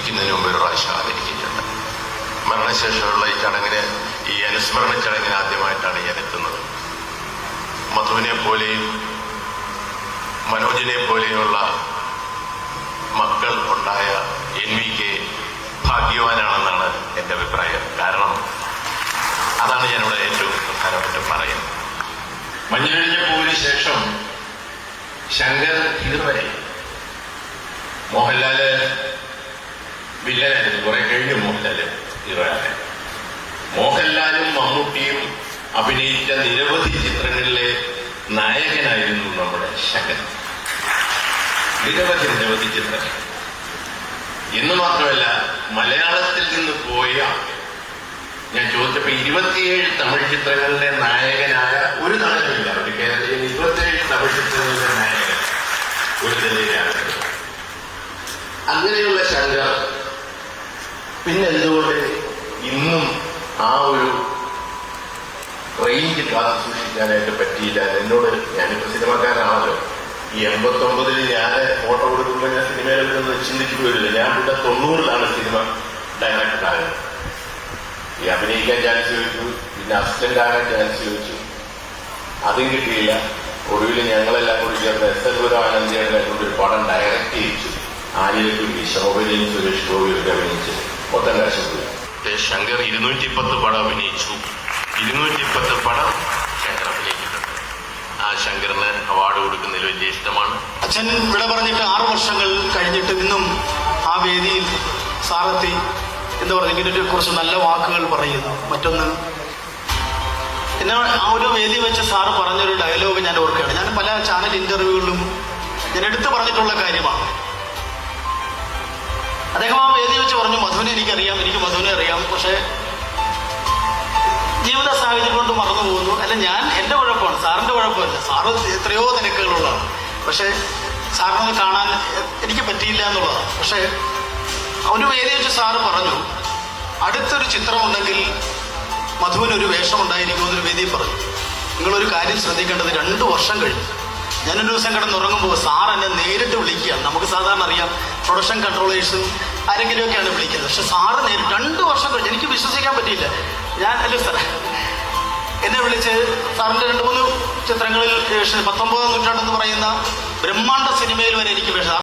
മരിക്കുന്നതിന് മുമ്പ് ഒരു പ്രാവശ്യം ആദരിക്കുന്നുണ്ട്. മരണശേഷമുള്ള ഈ ചടങ്ങിന്, ഈ അനുസ്മരണ ചടങ്ങിന് ആദ്യമായിട്ടാണ് ഞാൻ എത്തുന്നത്. മധുവിനെ പോലെയും മനോജിനെ പോലെയുള്ള മക്കൾ ഉണ്ടായ NVK ഭാഗ്യവാനാണെന്നാണ് എൻ്റെ അഭിപ്രായം. കാരണം അതാണ് ഞാനിവിടെ ഏറ്റവും പ്രധാനപ്പെട്ട പറയുന്നത്. മഞ്ഞുഴിഞ്ഞ പൂവിന് ശേഷം ശങ്കർ ഇതുവരെ മോഹൻലാല് വില്ലനായിരുന്നു, കുറെ കഴിഞ്ഞു മോഹൻലാല് ഹീറോയാണ്. മോഹൻലാലും മമ്മൂട്ടിയും അഭിനയിച്ച നിരവധി ചിത്രങ്ങളിലെ നായകനായിരുന്നു നമ്മുടെ ശങ്കർ. നിരവധി ചിത്രങ്ങൾ. എന്ന് മാത്രമല്ല, മലയാളത്തിൽ നിന്ന് പോയ, ഞാൻ ചോദിച്ചപ്പോ 27 തമിഴ് ചിത്രങ്ങളിലെ നായകനായ ഒരു നടനുമില്ല. ഒരു കേരളത്തിൽ 27 തമിഴ് ചിത്രങ്ങളിലെ നായകൻ ഒരു നിലയിലാണ്. അങ്ങനെയുള്ള ശങ്കർ പിന്നെന്തുകൊണ്ട് ഇന്നും ആ ഒരു റേഞ്ച് കാത്തു സൂക്ഷിക്കാനായിട്ട് പറ്റിയില്ല? എന്നോട്, ഞാനിപ്പോ സിനിമക്കാരനാണല്ലോ, ഈ 89 ഞാൻ ഫോട്ടോ കൊടുക്കുമ്പോൾ ഞാൻ സിനിമയിൽ നിന്ന് ചിന്തിച്ചു പോയില്ല. ഞാൻ ഇവിടെ 90-ലാണ് സിനിമ ഡയറക്ടർ ആയത്. ഈ അഭിനയിക്കാൻ ചാൻസ് ചോദിച്ചു, പിന്നെ അസിസ്റ്റന്റ് ആകാൻ ചാൻസ് ചോദിച്ചു, അതും കിട്ടിയില്ല. ഒടുവിൽ ഞങ്ങളെല്ലാം കൂടി ചേർന്ന് SL ആനന്ദിയുടെ ഒരു പടം ഡയറക്ട് ചെയ്യിച്ചു. ആര്യക്കുട്ടി, ശോഭനയും സുരേഷ് ഗോപിയൊക്കെ അഭിനയിച്ച് മൊത്തം കാശ് പോയി. ശങ്കർ 210 പടം അഭിനയിച്ചു. 210 പടം ശങ്കർ അഭിനയിച്ചിട്ടുണ്ട്. ആ ശങ്കറിന് അവാർഡ് കൊടുക്കുന്നതിൽ വലിയ ഇഷ്ടമാണ്. അച്ഛൻ ഇവിടെ പറഞ്ഞിട്ട് 6 വർഷങ്ങൾ കഴിഞ്ഞിട്ട് ഇന്നും ആ വേദിയിൽ സാറെത്തി എന്താ പറയുക, ഇങ്ങനെ കുറച്ച് നല്ല വാക്കുകൾ പറയുന്നു. മറ്റൊന്ന്, പിന്നെ ആ ഒരു വേദി വെച്ച് സാറ് പറഞ്ഞൊരു ഡയലോഗ് ഞാൻ ഓർക്കുകയാണ്. ഞാൻ പല ചാനൽ ഇന്റർവ്യൂകളിലും ഞാൻ എടുത്തു പറഞ്ഞിട്ടുള്ള കാര്യമാണ്. അദ്ദേഹം ആ വേദി വെച്ച് പറഞ്ഞു, മധുവിനെ എനിക്കറിയാം, എനിക്ക് മധുവിനെ അറിയാം, പക്ഷെ ജീവിത സാഹചര്യം കൊണ്ട് മറന്നു പോകുന്നു. അല്ല, ഞാൻ എൻ്റെ കുഴപ്പമാണ്, സാറിൻ്റെ കുഴപ്പമല്ല. സാറ് എത്രയോ നിരക്കുകളുള്ളതാണ്, പക്ഷെ സാറിനൊന്ന് കാണാൻ എനിക്ക് പറ്റിയില്ല എന്നുള്ളതാണ്. പക്ഷെ ഒരു വേദി വെച്ച് സാറ് പറഞ്ഞു, അടുത്തൊരു ചിത്രമുണ്ടെങ്കിൽ മധുവിനൊരു വേഷം ഉണ്ടായിരിക്കുമെന്നൊരു വേദിയിൽ പറഞ്ഞു. നിങ്ങളൊരു കാര്യം ശ്രദ്ധിക്കേണ്ടത്, 2 വർഷം കഴിഞ്ഞു ഞാനൊരു ദിവസം കിടന്നുറങ്ങുമ്പോൾ സാർ എന്നെ നേരിട്ട് വിളിക്കുകയാണ്. നമുക്ക് സാധാരണ അറിയാം, പ്രൊഡക്ഷൻ കൺട്രോളേഴ്സും ആരെങ്കിലുമൊക്കെയാണ് വിളിക്കുന്നത്. പക്ഷെ സാറ് 2 വർഷം കഴിഞ്ഞ്, എനിക്ക് വിശ്വസിക്കാൻ പറ്റിയില്ല. അല്ല സാർ എന്നെ വിളിച്ച് സാറിൻ്റെ 2-3 ചിത്രങ്ങളിൽ 19-ാം നൂറ്റാണ്ടെന്ന് പറയുന്ന ബ്രഹ്മാണ്ഡ സിനിമയിൽ വരെ എനിക്ക് വേഷം